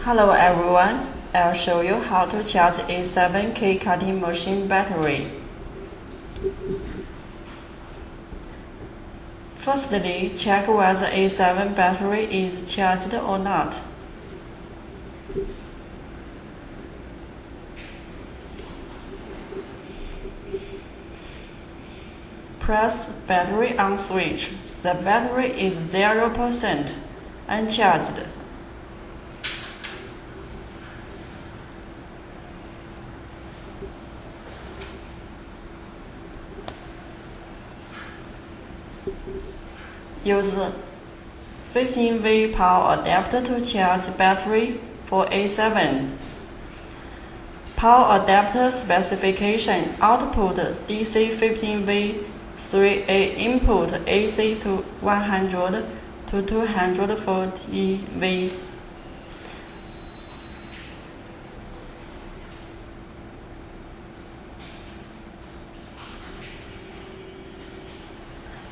Hello everyone, I'll show you how to charge a 7K cutting machine battery. Firstly, check whether A7 battery is charged or not. Press battery on switch. The battery is 0% uncharged. Use 15V power adapter to charge battery for A7. Power adapter specification: output DC 15V, 3A input AC to 100 to 240V.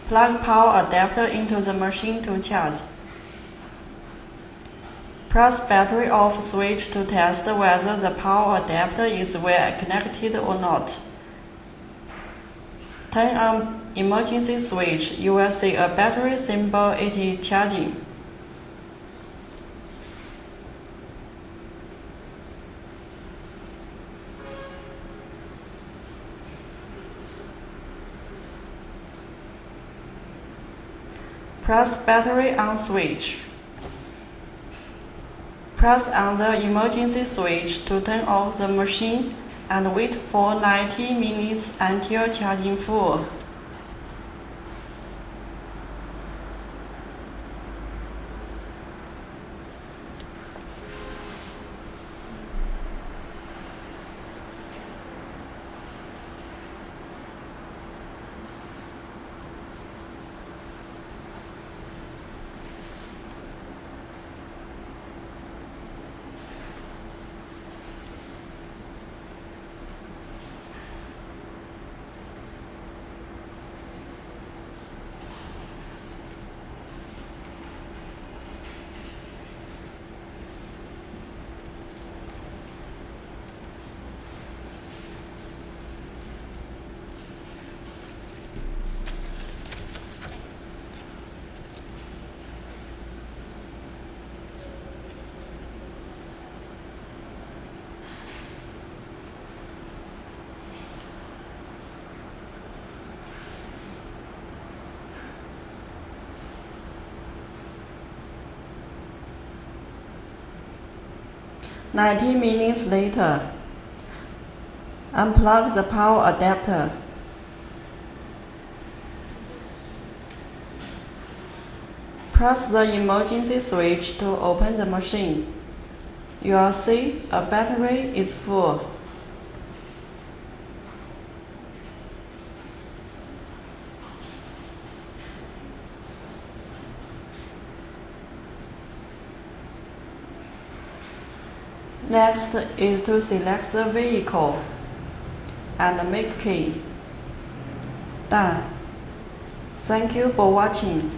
Plug power adapter into the machine to charge. Press battery off switch to test whether the power adapter is well connected or not. Turn on emergency switch. You will see a battery symbol. It is charging. Press battery on switch. Press on the emergency switch to turn off the machine and wait for 90 minutes until charging full. "90 minutes later, unplug the power adapter. Press the emergency switch to open the machine. You will see a battery is full. Next is to select the vehicle and make key. Done. Thank you for watching.